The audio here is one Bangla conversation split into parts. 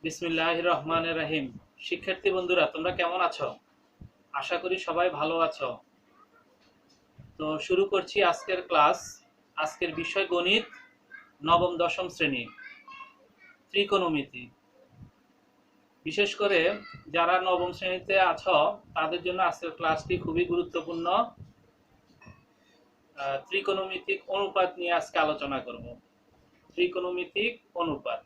বিসমিল্লাহির রহমানির রহিম। শিক্ষার্থী বন্ধুরা, তোমরা কেমন আছো? আশা করি সবাই ভালো আছো। তো শুরু করছি আজকের ক্লাস। আজকের বিষয় গণিত, নবম দশম শ্রেণী, ত্রিকোণমিতি। বিশেষ করে যারা নবম শ্রেণীতে আছো তাদের জন্য আজকের ক্লাসটি খুবই গুরুত্বপূর্ণ। ত্রিকোণমিতিক অনুপাত নিয়ে আজকে আলোচনা করব। ত্রিকোণমিতিক অনুপাত,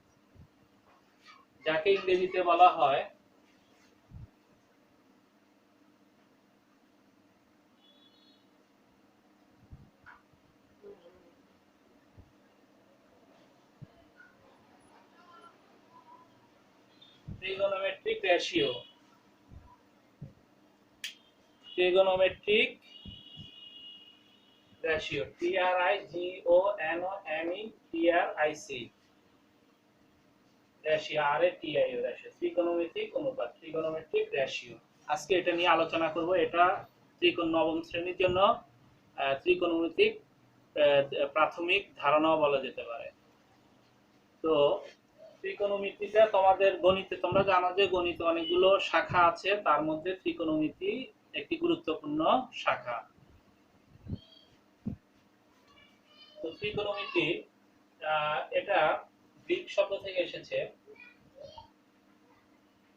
যাকে ইংরেজিতে বলা হয় trigonometric ratio. Trigonometric ratio, TRIGONOMETRIC, ratio, RATIO, ratio, ত্রিকোণমিতিক অনুপাত, ট্রিগোনোমেট্রিক রেশিও। আজকে এটা নিয়ে আলোচনা করব। এটা নবম শ্রেণীর জন্য ত্রিকোণমিতিক প্রাথমিক ধারণাও বলা যেতে পারে। তো ত্রিকোণমিতিটা তোমাদের গণিতে, তোমরা জানো যে গণিতে অনেকগুলো শাখা আছে, তার মধ্যে ত্রিকোণমিতি একটি গুরুত্বপূর্ণ শাখা। তো ত্রিকোণমিতি এটা গ্রিক শব্দ থেকে এসেছে।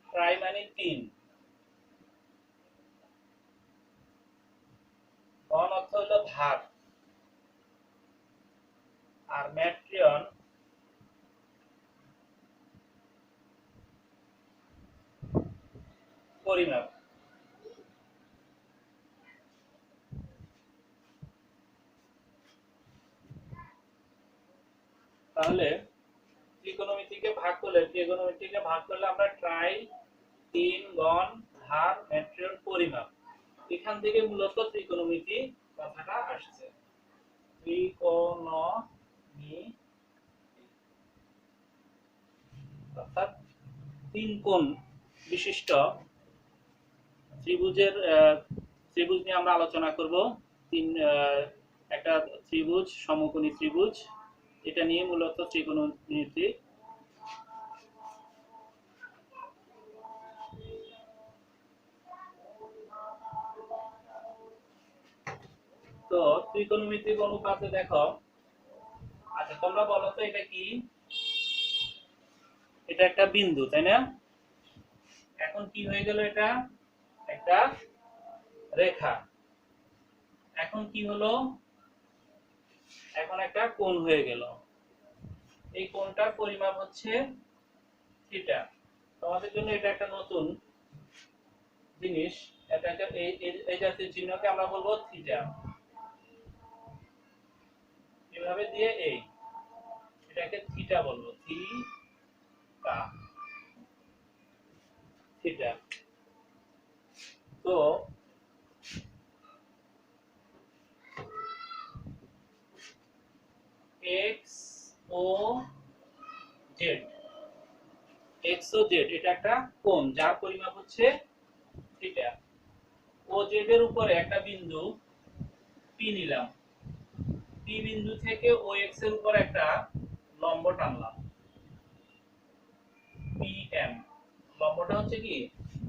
ট্রাই মানে তিন, গণ অর্থ হলো ভাগ, আর ম্যাট্রিয়ন পরিমাপ। তাহলে ত্রিকোণমিতিকে ভাগ করলে আমরা ট্রাই, তিন, গণ, ধার, ম্যাট্রিয়ন, পরিমাপ, এখান থেকে মূলত ত্রিকোণমিতি কথাটা আসছে। ত্রিকোণমিতি অর্থাৎ তিন কোণ বিশিষ্ট ত্রিভুজের ত্রিভুজ নিয়ে আমরা আলোচনা করব। একটা ত্রিভুজ, সমকোণী ত্রিভুজ, এটা নিয়ে মূলত ত্রিকোণমিতি। তো ত্রিকোণমিতিক অনুপাতে দেখো, আচ্ছা তোমরা বলো তো এটা কি? এটা একটা বিন্দু, তাই না? এখন কি হয়ে গেল? এটা একটা রেখা। এখন কি হলো? এখন একটা কোণ হয়ে গেল। এই কোণটার পরিমাপ হচ্ছে থিটা। তোমাদের জন্য এটা একটা নতুন জিনিস। এটাকে এই জাতীয় চিহ্নকে আমরা বলবো থিটা। এভাবে দিয়ে এটাকে থিটা বলবো, থিটা, থিটা। তো এক্স ও জেড, এক্স ও জেড, এটা একটা কোণ যার পরিমাপ হচ্ছে থিটা। ও জেড এর উপরে একটা বিন্দু পি নিলাম। পি বিন্দু থেকে ও এক্স এর উপর একটা লম্ব টানলাম, পিএম। লম্বটা হচ্ছে কি?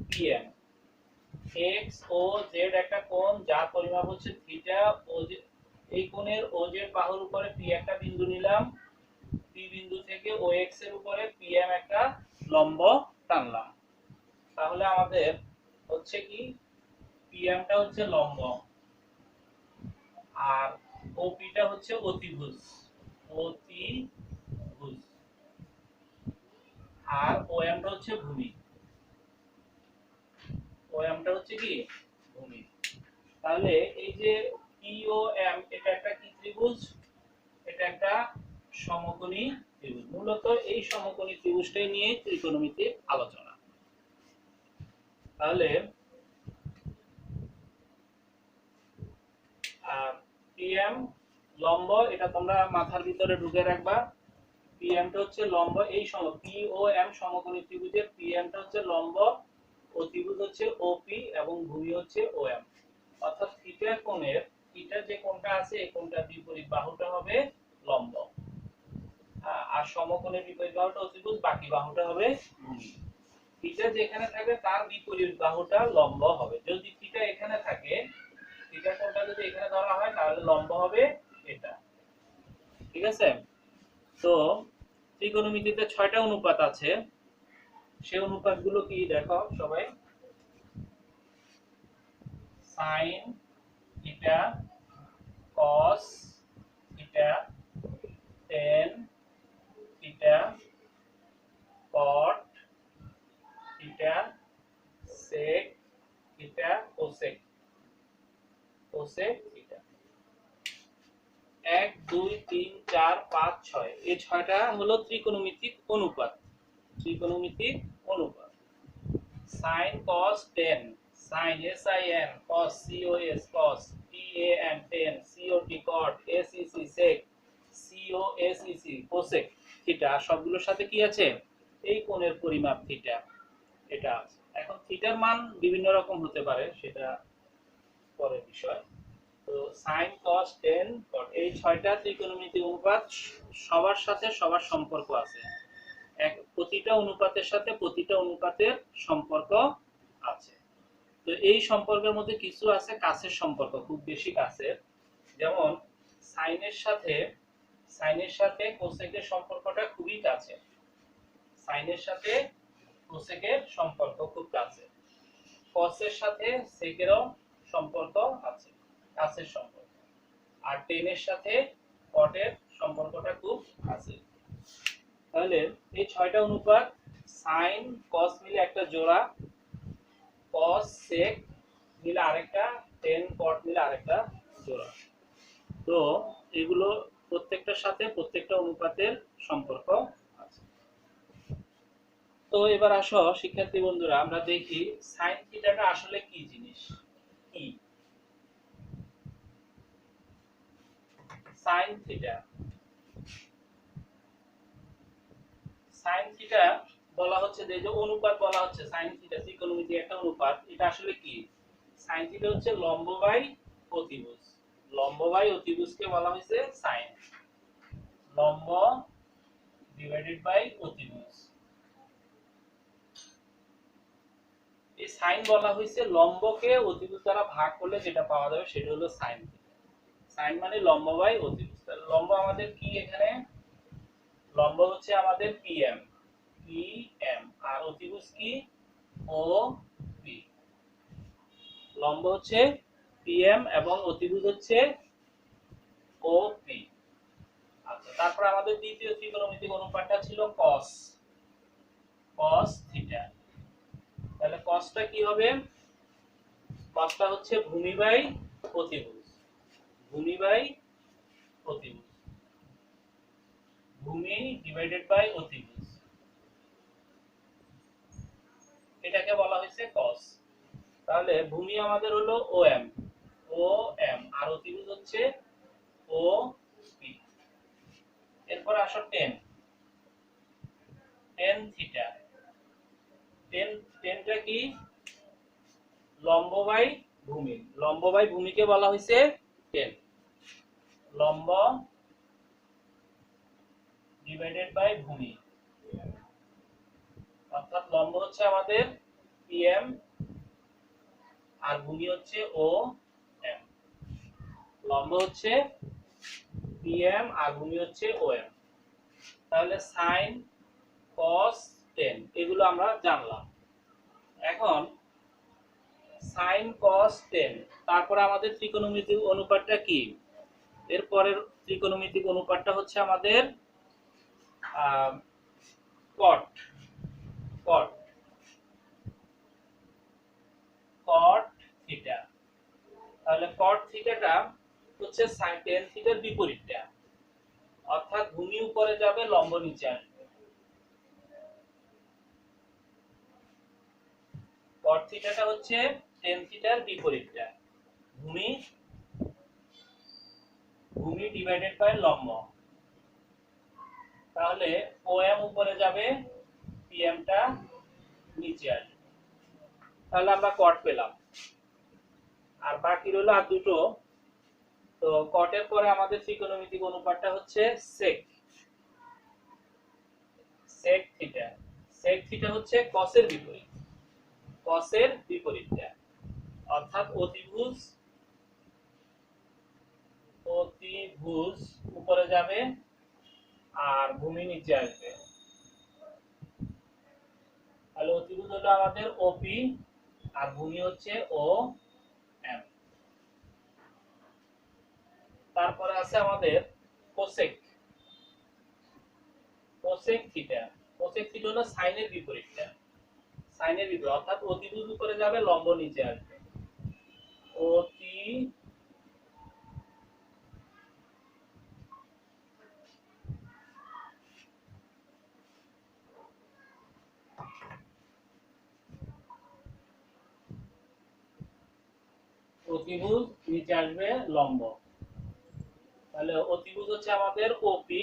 পিএম। এক্স ও জেড একটা কোণ যার পরিমাপ হচ্ছে থিটা। ও এই কোণের ও জেড বাহুর উপরে পি একটা বিন্দু নিলাম। পি বিন্দু থেকে ও এক্স এর উপরে পিএম একটা লম্ব টানলাম। তাহলে আমাদের হচ্ছে কি? পিএমটা হচ্ছে লম্ব, আর ওপিটা হচ্ছে অতিভুজ, অতিভুজ, আর ওএমটা হচ্ছে ভূমি। ওএমটা হচ্ছে কি? ভূমি। তাহলে এই যে পিওএম, এটা একটা কি ত্রিভুজ? এটা একটা সমকোণী ত্রিভুজ। মূলত এই সমকোণী ত্রিভুজটাই নিয়ে ত্রিকোণমিতির আলোচনা। তাহলে পিএম লম্ব, এটা তোমরা মাথার ভিতরে ঢুকে রাখবা। পিএমটা হচ্ছে লম্ব, এই পিওএম সমকোণী ত্রিভুজের পিএমটা হচ্ছে লম্ব, অতিভুজ হচ্ছে ওপি, এবং ভূমি হচ্ছে ওএম। অর্থাৎ থিটা কোণের, থিটা যে কোণটা আছে এই কোণটার বিপরীত বাহুটা হবে লম্ব। আর সমকোণের বিপরীত বাহুটা অতিভুজ, বাকি বাহুটা হবে ভূমি। থিটা যেখানে থাকবে তার বিপরীত বাহুটা লম্ব হবে। যদি থিটা এখানে থাকে, থিটা কোণটা যদি এখানে ধরা হয় তাহলে লম্ব হবে এটা। ঠিক আছে? তো ত্রিকোণমিতিতে 6টা অনুপাত আছে। সেই অনুপাতগুলো কি দেখো সবাই। sin theta, cos theta, tan theta, cot theta, sec theta, cosec theta. 1 2 3 4 5 6 এই 6টা হলো ত্রিকোণমিতিক অনুপাত। ত্রিকোণমিতিক অনুপাত। sin cos tan, sin sin, cos cos cos, tan tan, cot cot, sec sec, cosec cosec theta সবগুলোর সাথে কি আছে? এই কোণের পরিমাপ থিটা এটা আছে। এখন থিটার মান বিভিন্ন রকম হতে পারে, সেটা পরের বিষয়। তো sin cos tan cot এই 6টা ত্রিকোণমিতিক অনুপাত সবার সাথে সবার সম্পর্ক আছে। প্রতিটা অনুপাতের সাথে প্রতিটা অনুপাতের সম্পর্ক আছে। তো এই সম্পর্কের মধ্যে কিছু আছে কাছের সম্পর্ক, খুব বেশি কাছের। যেমন সাইনের সাথে কোসেকের সম্পর্কটা খুবই কাছে। সাইনের সাথে কোসেকের সম্পর্ক খুব কাছে। কসের সাথে সেকেরও সম্পর্ক আছে, কাছের সম্পর্ক। আর টেনের সাথে কটের সম্পর্কটা খুব কাছে। তাহলে এই 6টা অনুপাত সাইন কস মিলে একটা জোড়া, cos sec মিলে আরেকটা, tan cot মিলে আরেকটা জোড়া। তো এগুলো প্রত্যেকটার সাথে প্রত্যেকটা অনুপাতের সম্পর্ক আছে। তো এবার আসো শিক্ষার্থী বন্ধুরা, আমরা দেখি sin থিটাটা আসলে কি জিনিস। কি sin থিটা? sin থিটা বলা হচ্ছে যে অনুপাত বলা হচ্ছে sin থিটা ত্রিকোণমিতিক একটা অনুপাত। এটা আসলে কি? sin থিটা হচ্ছে লম্ব বাই অতিভুজ। লম্ব বাই অতিভুজকে বলা হয়েছে sin। লম্ব ডিভাইডেড বাই অতিভুজ। এই sin বলা হয়েছে লম্বকে অতিভুজ দ্বারা ভাগ করলে যেটা পাওয়া যাবে সেটা হলো sin থিটা। sin মানে লম্ব বাই অতিভুজ। তাহলে লম্ব আমাদের কি এখানে? লম্ব হচ্ছে আমাদের PM, PM আর অতিভুজ কি? OP। লম্ব হচ্ছে PM এবং অতিভুজ হচ্ছে OP। আচ্ছা, তারপর আমাদের দ্বিতীয় ত্রিকোণমিতিক অনুপাতটা ছিল cos, cos থিটা। তাহলে cosটা কি হবে? cosটা হচ্ছে ভূমি বাই অতিভুজ। ভূমি বাই অতিভুজ। ভূমি ডিভাইডেড বাই অতিভুজ, এটাকে বলা হয়েছে cos। তাহলে ভূমি আমাদের হলো OM, OM আর অতিভুজ হচ্ছে OP। এরপর আসো tan, tan থিটা। টেনটা কি? লম্ব বাই ভূমি। লম্ব বাই ভূমিকে বলা হয়েছে টেন। লম্ব ডিভাইডেড বাই ভূমি, অর্থাৎ লম্ব হচ্ছে আমাদের PM আর ভূমি হচ্ছে OM। লম্ব হচ্ছে PM আর ভূমি হচ্ছে OM। তাহলে sin cos tan এগুলো আমরা জানলাম। এখন sin cos tan, তারপরে আমাদের ত্রিকোণমিতিক অনুপাতটা কি? এরপরের ত্রিকোণমিতিক অনুপাতটা হচ্ছে আমাদের cot, cot, cot থিটা। তাহলে cot থিটাটা হচ্ছে sin tan থিটার বিপরীতটা, অর্থাৎ ভূমি উপরে যাবে লম্ব নিচে আসবে। cot থিটাটা হচ্ছে tan থিটার বিপরীতটা। ভূমি, ভূমি ডিভাইডেড বাই লম্ব। তাহলে OM উপরে যাবে, PM টা নিচে আসবে। তাহলে আমরা cot পেলাম। আর বাকি রইল আর দুটো। তো cot এর পরে আমাদের ত্রিকোণমিতিক অনুপাতটা হচ্ছে sec। Sec theta. Sec theta হচ্ছে কসের বিপরীত, কসের বিপরীতটা, অর্থাৎ অতিভুজ, অতিভুজ উপরে যাবে আর ভূমি নিচে আসবে। তাহলে অতিভুজ হলো আমাদের ওপি আর ভূমি হচ্ছে ও এম। তারপরে আছে আমাদের cosec, cosec theta. Cosec theta হলো সাইনের বিপরীতটা, সাইনের বিপরীত, অর্থাৎ অতিভুজ উপরে যাবে লম্ব নিচে আসবে। অতি অতিভুজ নিচে আসবে লম্ব। তাহলে অতিভুজ হচ্ছে আমাদের ওপি,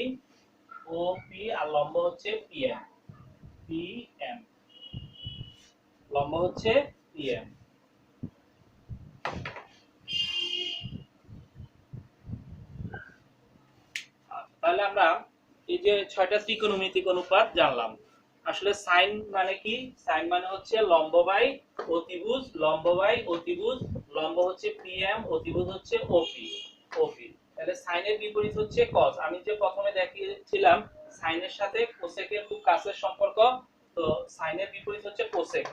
ওপি আর লম্ব হচ্ছে পিএম, পিএম, লম্ব হচ্ছে পিএম। তাহলে আমরা এই যে 6টা ত্রিকোণমিতিক অনুপাত জানলাম। আসলে সাইন মানে কি? সাইন মানে হচ্ছে লম্ব বাই অতিভুজ, লম্ব বাই অতিভুজ, লম্ব হচ্ছে পিএম, অতিভুজ হচ্ছে ওপি, ওপি। তাহলে সাইনের বিপরীত হচ্ছে কস। আমি যে প্রথমে দেখিয়েছিলাম সাইনের সাথে কোসেকের খুব কাছের সম্পর্ক, তো সাইনের বিপরীত হচ্ছে কোসেক।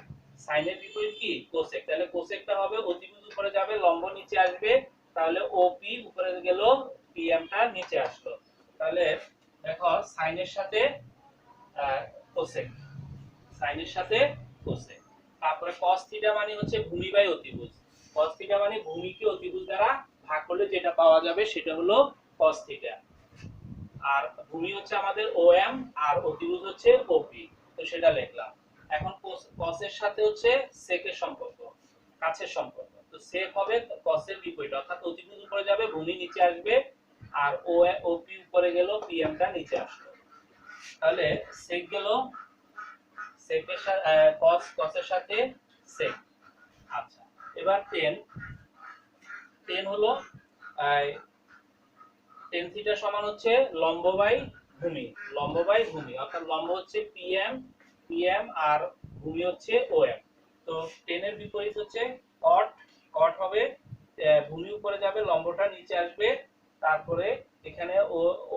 সাইনের বিপরীত কি? কোসেক। তাহলে কোসেকটা হবে অতিভুজ উপরে যাবে লম্ব নিচে আসবে, তাহলে ওপি উপরে গেল পিএমটা নিচে আসলো। তাহলে দেখো সাইনের সাথে কোসেক, সাইনের সাথে কোসেক। তারপরে cos থিটা মানে হচ্ছে ভূমি বাই অতিভুজ। cos থিটা মানে ভূমিকে অতিভুজ দ্বারা ভাগ করলে যেটা পাওয়া যাবে সেটা হলো cos থিটা। আর ভূমি হচ্ছে আমাদের OM আর অতিভুজ হচ্ছে OP, তো সেটা লিখলাম। এখন cos এর সাথে হচ্ছে sec এর সম্পর্ক, কাছের সম্পর্ক। তো sec হবে cos এর বিপরীত, অর্থাৎ অতিভুজ উপরে যাবে ভূমি নিচে আসবে আর OP উপরে গেল PM টা নিচে আসলো। তাহলে sec গেল, sec এর সাথে cos এর সাথে sec। আচ্ছা, এবার tan হলো tan থিটা সমান হচ্ছে লম্ব বাই ভূমি, লম্ব বাই ভূমি, অর্থাৎ লম্ব হচ্ছে PM, PM আর ভূমি হচ্ছে OM। তো tan এর বিপরীত হচ্ছে cot, cot হবে ভূমি উপরে যাবে লম্বটা নিচে আসবে, তারপরে এখানে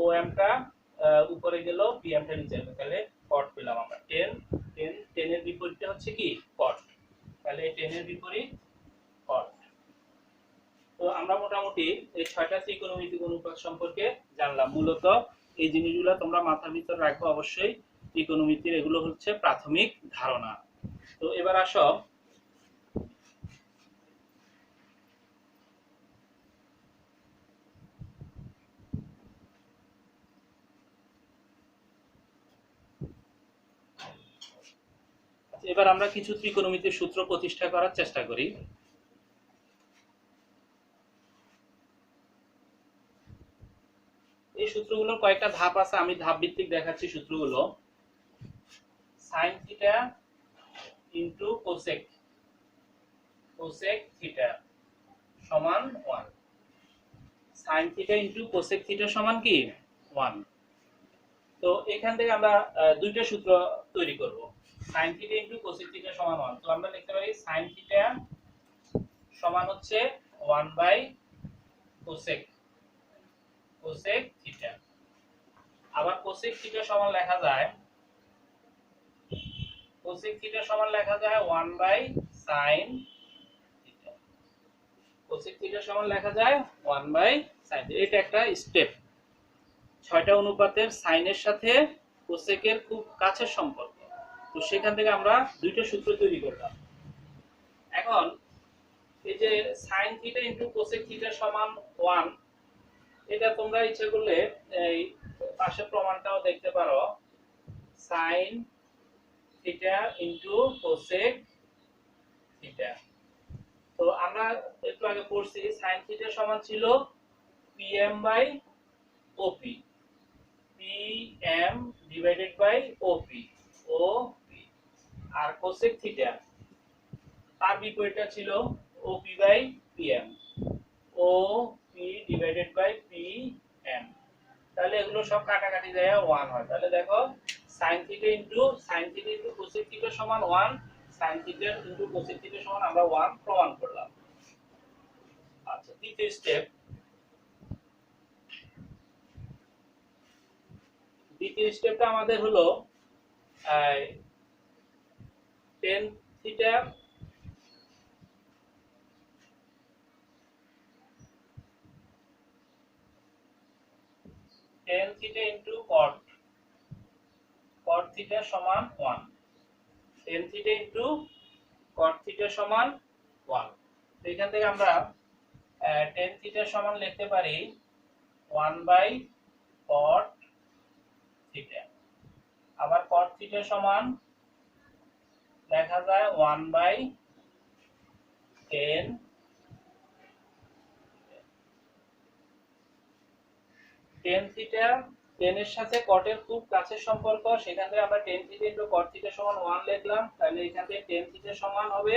OM টা উপরে গেল PM টা নিচে আসবে, তাহলে cot পেলাম আমরা। tan এর বিপরীতটা হচ্ছে কি? cot। তাহলে tan এর বিপরীত cot। তো আমরা মোটামুটি এই 6টা ত্রিকোণমিতিক অনুপাত সম্পর্কে জানলাম। মূলত এই জিনিসগুলো তোমরা মাথার ভিতর রাখবে অবশ্যই। ত্রিকোণমিতির এগুলো হচ্ছে প্রাথমিক ধারণা। তো এবার আসো এবার আমরা কিছু ত্রিকোণমিতির সূত্র প্রতিষ্ঠা করার চেষ্টা করি। এই সূত্রগুলোর কয়েকটা ধাপ আছে, আমি ধাপ ভিত্তিক দেখাচ্ছি সূত্রগুলো। sin theta into cosec, cosec theta সমান 1। sin theta into cosec theta সমান কি? 1। তো এখান থেকে আমরা দুইটা সূত্র তৈরি করব। sin theta into cosec theta সমান 1। তো আমরা লিখতে পারি sin থিটা সমান হচ্ছে 1 বাই কোসেক, কোসেক থিটা। আবার কোসেক থিটা সমান লেখা যায়, কোসেক থিটা সমান লেখা যায় 1 by sin theta. Cosec theta সমান লেখা যায় 1 বাই sin। এটা একটা স্টেপ। 6টা অনুপাতের সাইনের সাথে কোসেকের খুব কাছের সম্পর্ক, তো সেখান থেকে আমরা দুইটা সূত্র তৈরি করলাম। এখন এই যে sin theta into cosec theta সমান 1, এটা তোমরা ইচ্ছা করলে এই পাশে প্রমাণটাও দেখতে পারো। sin theta into cosec theta. তো আমরা একটু আগে পড়ছি sin থিটা সমান ছিল PM by OP, PM divided by OP, OP। আর কোসেক থিটা তার বিপরীতটা ছিল OP by PM, OP divided by PM। তাহলে এগুলো সব কাটাকাটি যায় 1 হয়। তাহলে দেখো sin theta into cosec theta সমান 1, sin theta into cosec theta সমান আমরা 1 প্রমাণ করলাম। আচ্ছা, দ্বিতীয় স্টেপটা আমাদের হলো tan theta into cot theta সমান 1, tan theta into cot theta সমান 1। তো এখান থেকে আমরা tan থিটা সমান লিখতে পারি 1 বাই cot থিটা, আবার cot থিটা সমান লেখা যায় 1 বাই tan থিটা। tan এর সাথে cot এর খুব কাছের সম্পর্ক, সেখান থেকে আমরা tan theta into cot theta সমান 1 লিখলাম। তাহলে এখান থেকে tan থিটা সমান হবে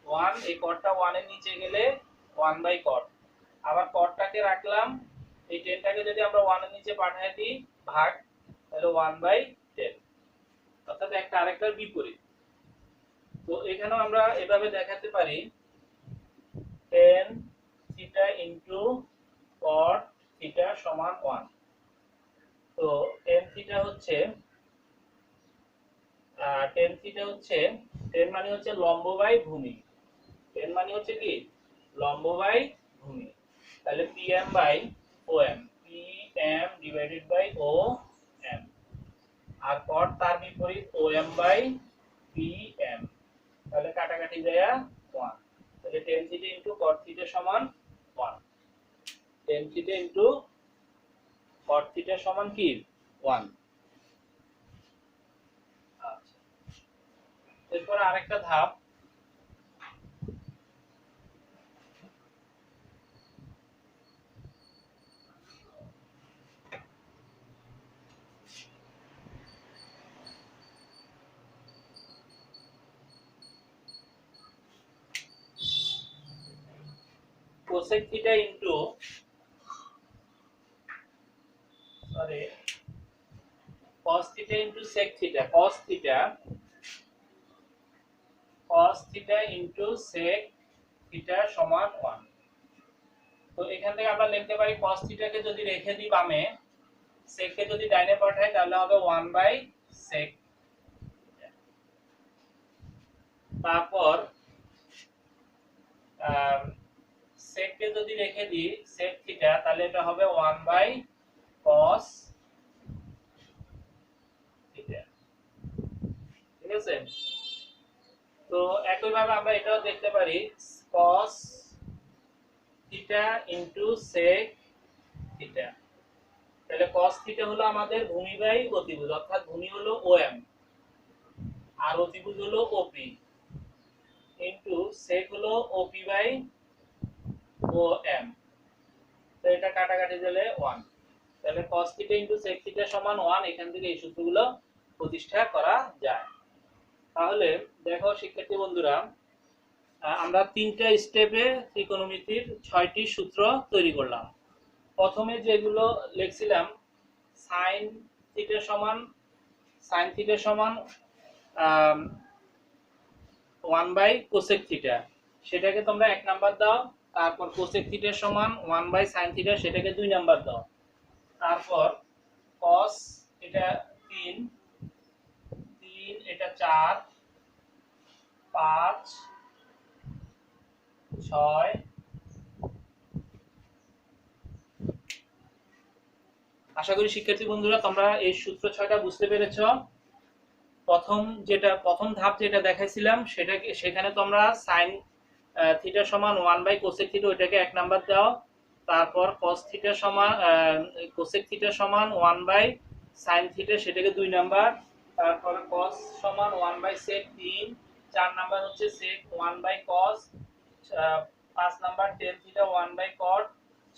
1, এই cotটা 1 এর নিচে গেলে 1 বাই cot, আবার cotটাকে রাখলাম, এই tanটাকে যদি আমরা 1 এর নিচে পাঠিয়ে দিই ভাগ, তাহলে 1 বাই 10, অর্থাৎ একটা আরেকটার বিপরীত। তো এখানেও আমরা এভাবে দেখাতে পারি tan theta into cot theta সমান 1। তো tan থিটা হচ্ছে tan মানে হচ্ছে লম্ব বাই ভূমি, tan মানে হচ্ছে কি লম্ব বাই ভূমি, তাহলে pm by om, pm divided by om, আর cot তার বিপরীত om বাই pm, তাহলে কাটাকাটি যায় 1, তাহলে tan theta into cot theta সমান 1, tan theta into cot theta সমান কি 1। আচ্ছা, এরপর আরেকটা ধাপ, cosec theta into cos theta into sec theta, cos theta into sec theta সমান 1। তো এখান থেকে আমরা লিখতে পারি cos থিটাকে যদি রেখে দিই বামে, sec কে যদি ডাইনে পাঠাই তাহলে হবে 1 বাই sec। তারপর sec কে যদি রেখে দিই sec থিটা, তাহলে এটা হবে 1 বাই cos থিটা, ঠিক আছে। তো একই ভাবে আমরা এটাও দেখতে পারি cos theta into sec theta, তাহলে cos থিটা হলো আমাদের ভূমি বাই অতিভুজ, অর্থাৎ ভূমি হলো OM আর অতিভুজ হলো OP, ইনটু sec হলো OP বাই OM, তো এটা কাটাকাটি দিলে 1, তাহলে cos theta into sec theta সমান 1। এখান থেকে এই সূত্রগুলো প্রতিষ্ঠা করা যায়। তাহলে দেখো শিক্ষার্থী বন্ধুরা, আমরা তিনটা স্টেপে ত্রিকোণমিতির 6টি সূত্র তৈরি করলাম। প্রথমে যেগুলো লিখছিলাম sin থিটা সমান 1 বাই cosec থিটা, সেটাকে তোমরা 1 নাম্বার দাও। তারপর cosec থিটা সমান 1 বাই sin থিটা, সেটাকে 2 নাম্বার দাও। তারপর cos এটা 3, এটা 4, 5, 6, আশা করি শিক্ষার্থী বন্ধুরা তোমরা এই সূত্র 6টা বুঝতে পেরেছো। প্রথম ধাপ যেটা দেখাইছিলাম সেখানে তোমরা sin থিটা সমান 1 বাই cosec থিটা, ওইটাকে 1 নাম্বার দাও। তারপর cos থিটা সমান cosec থিটা সমান 1 বাই sin থিটা, সেটাকে 2 নাম্বার। তারপর cos সমান 1 বাই sec 3, 4 নাম্বার হচ্ছে sec 1 by cos, 5 number tan theta 1 by cot,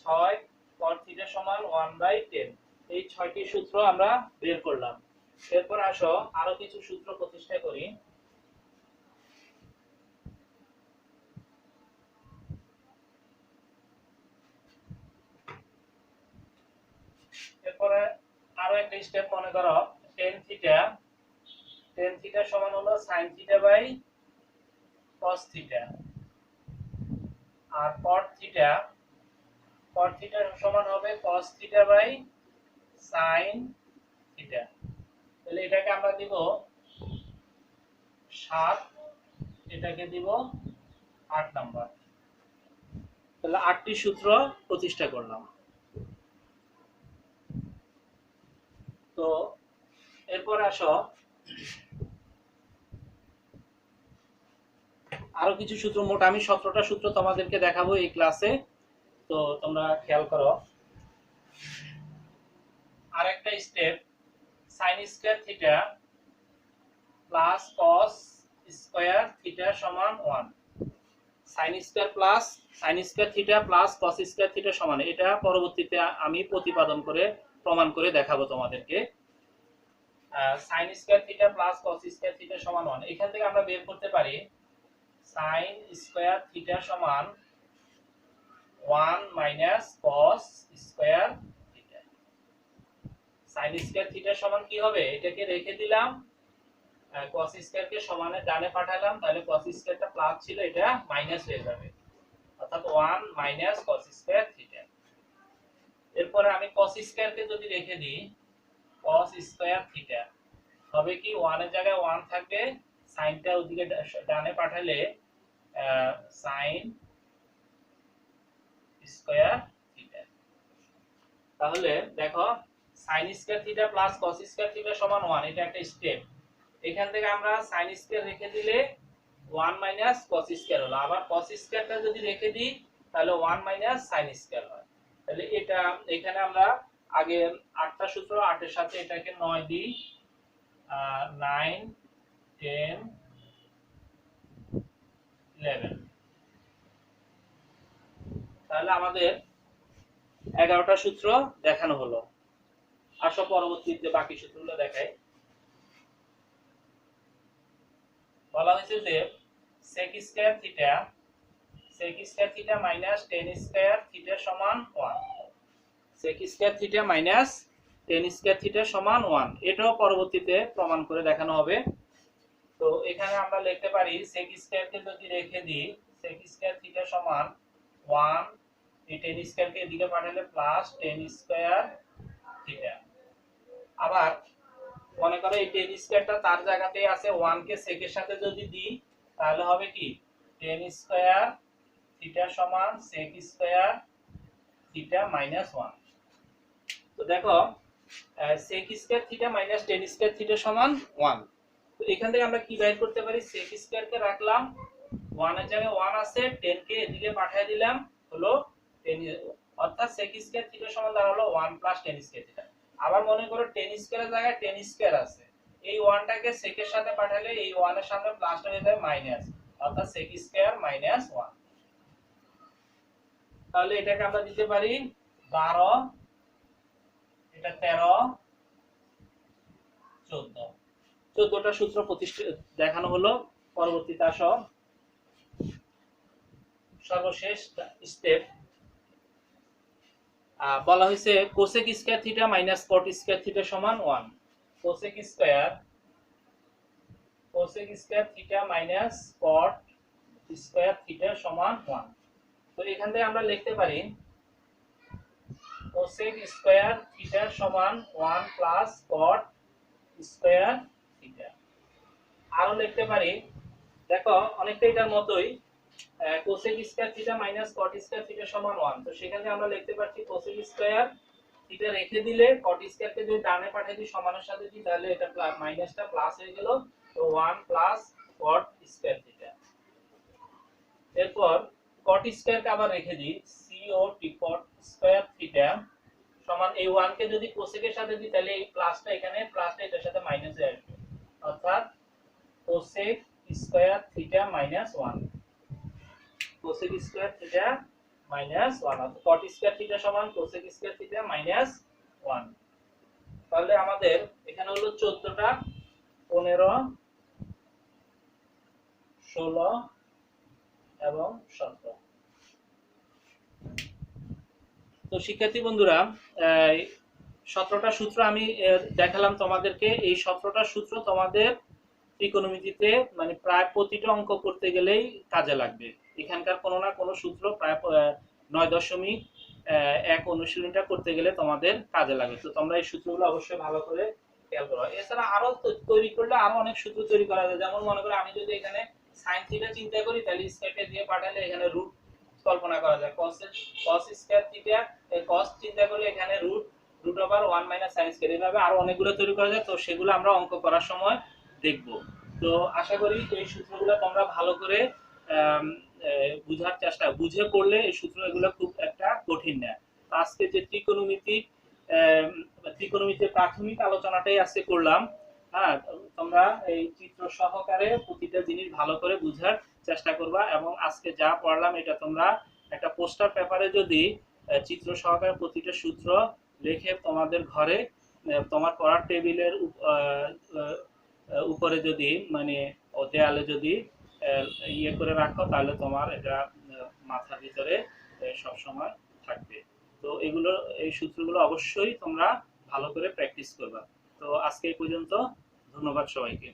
6 cot theta সমান 1 বাই 10। এই 6টি সূত্র আমরা বের করলাম। এরপর আসো আরো কিছু সূত্র প্রতিষ্ঠা করি। এরপরে আরো একটা স্টেপ, মনে করো tan থিটা টেন থিটা সমান হলো sine theta by cos theta, আর কট থিটা সমান হবে cos theta by sine theta. তাহলে এটাকে আমরা দিব 7, এটাকে দিব 8 নাম্বার। তাহলে 8টি সূত্র প্রতিষ্ঠা করলাম। তো এরপর আসো আরো কিছু সূত্র, মোট আমি 17টা সূত্র তোমাদেরকে দেখাবো এই ক্লাসে, তো তোমরা খেয়াল করো। আরেকটা step, sine square theta plus cos square theta সমান 1। Sine square theta plus cos square theta সমান, এটা পরবর্তীতে আমি প্রতিপাদন করে প্রমাণ করে দেখাবো তোমাদেরকে। Sine square theta plus cos square theta সমান 1, এখান থেকে আমরা বের করতে পারি সাইন স্কয়ার থিটা সমান 1 minus cos square theta. Sine square theta সমান কি হবে, এটাকে রেখে দিলাম, cos স্কয়ার কে সমানে ডানে পাঠালাম, তাহলে cos স্কয়ারটা প্লাস ছিল, এটা মাইনাস হয়ে যাবে, অর্থাৎ 1 মাইনাস cos স্কয়ার থিটা। এরপর আমি cos স্কয়ার কে যদি রেখে দিই, cos স্কয়ার থিটা হবে কি, 1 এর জায়গায় 1 থাকবে, সাইনটা ওদিকে ডানে পাঠালে sin স্কয়ার থিটা। তাহলে দেখো sin square theta plus cos square theta সমান 1, এটা একটা স্টেপ। এখান থেকে আমরা sin স্কয়ার রেখে দিলে 1 মাইনাস cos স্কয়ার হলো, আবার cos স্কয়ারটা যদি রেখে দিই তাহলে 1 মাইনাস sin স্কয়ার হয়। তাহলে এটা এখানে আমরা আগে 8টা সূত্র, 8 এর সাথে এটাকে 9 দিই, 9 10 11, তাহলে আমাদের 11টা সূত্র দেখানো হলো। আসো পরবর্তীতে বাকি সূত্রগুলো দেখাই। বলা হয়েছে যে sec square theta minus tan square theta সমান 1। sec square theta minus tan square theta সমান 1, এটাও পরবর্তীতে প্রমাণ করে দেখানো হবে। তো এখানে আমরা লিখতে পারি sec স্কয়ার কে যদি রেখে দিই, sec স্কয়ার থিটা সমান 1, এই tan স্কয়ার কে এদিকে পাঠালে প্লাস tan স্কয়ার থিটা। আবার মনে করো এই tan স্কয়ারটা তার জায়গাতেই আছে, 1 কে sec এর সাথে যদি দিই তাহলে হবে কি tan স্কয়ার থিটা সমান sec স্কয়ার থিটা মাইনাস 1। তো দেখো sec square theta minus tan square theta সমান 1। তো এখান থেকে আমরা কি বের করতে পারি, sec স্কয়ার কে রাখলাম, 1 এর জায়গায় 1 আছে, 10 কে এদিকে পাঠিয়ে দিলাম, হলো 10, অর্থাৎ sec স্কয়ার থিটা সমান দাঁড়ালো 1 প্লাস tan স্কয়ার থিটা। আবার মনে করো tan স্কয়ারের জায়গায় tan স্কয়ার আছে, এই 1 টাকে sec এর সাথে পাঠালে এই 1 এর সামনে প্লাস হয়ে যায় মাইনাস, অর্থাৎ sec স্কয়ার মাইনাস 1। তাহলে এটাকে আমরা দিতে পারি 12, এটা 13, 14, 14টা সূত্র প্রতিষ্ঠা দেখানো হলো। পরবর্তীতে আসো সর্বশেষ স্টেপ, বলা হয়েছে cosec square theta minus cot square theta সমান 1। cosec square theta minus cot square theta সমান 1। তো এখান থেকে আমরা লিখতে পারি cosec স্কয়ার থিটা সমান 1 প্লাস cot স্কয়ার থিটা। আরো লিখতে পারি, দেখো অনেকটা এটার মতোই, cosec square theta minus cot square theta সমান 1। তো সেখানে আমরা লিখতে পারছি cosec স্কয়ার থিটা রেখে দিলে cot স্কয়ার কে যদি ডানে পাঠিয়ে দিই সমানের সাথে দিই, তাহলে এটা মাইনাসটা প্লাস হয়ে গেল, তো 1 প্লাস cot স্কয়ার থিটা। এরপর cot স্কয়ার কে আবার রেখে দিই, cot স্কয়ার থিটা সমান এই 1 কে যদি cosec এর সাথে দিই তাহলে এই প্লাসটা এখানে, প্লাসটা এটার সাথে মাইনাস হয়ে আসবে, অর্থাৎ cosec square theta minus 1, cosec square theta minus 1, অর্থাৎ cot স্কয়ার থিটা সমান cosec স্কয়ার থিটা মাইনাস 1। তাহলে আমাদের এখানে হলো 14টা, 15, 16 এবং 17। তো শিক্ষার্থী বন্ধুরা, 17টা সূত্র আমি দেখালাম তোমাদেরকে। এই 17টা সূত্র তোমাদের ত্রিকোণমিতিতে মানে প্রায় প্রতিটা অঙ্ক করতে গেলেই কাজে লাগবে। এখানকার কোনো না কোনো সূত্র প্রায় 9.1 অনুশীলনীটা করতে গেলে তোমাদের কাজে লাগবে। তো তোমরা এই সূত্রগুলো অবশ্যই ভালো করে খেয়াল করো। এছাড়া আরো তৈরি করলে আরো অনেক সূত্র তৈরি করা যায়। যেমন মনে করো আমি যদি এখানে সাইন থিটা চিন্তা করি, তাহলে স্কয়ারটা দিয়ে পাঠালে এখানে রুট কল্পনা করা যায়। cos স্কয়ার থিটা cos চিন্তা করলে এখানে root over 1 minus sine square, এইভাবে আরো অনেকগুলো তৈরি করা যায়। তো সেগুলো আমরা অঙ্ক করার সময় দেখব। তো আশা করি এই সূত্রগুলো তোমরা ভালো করে বুঝার চেষ্টা, বুঝে করলে এই সূত্র এগুলো খুব একটা কঠিন না। আজকে যে ত্রিকোণমিতির প্রাথমিক আলোচনাটাই আজকে করলাম। হ্যাঁ, তোমরা এই চিত্র সহকারে প্রতিটা জিনিস ভালো করে বুঝার চেষ্টা করবা, এবং আজকে যা পড়লাম এটা তোমরা একটা পোস্টার পেপারে যদি চিত্র সহকারে প্রতিটা সূত্র লিখে তোমাদের ঘরে তোমার পড়ার টেবিলের উপরে যদি মানে দেয়ালে যদি ইয়ে করে রাখো, তাহলে তোমার এটা মাথার ভিতরে সব সময় থাকবে। তো এগুলো, এই সূত্রগুলো অবশ্যই তোমরা ভালো করে প্র্যাকটিস করবা। তো আজকে এই পর্যন্ত, ধন্যবাদ সবাইকে।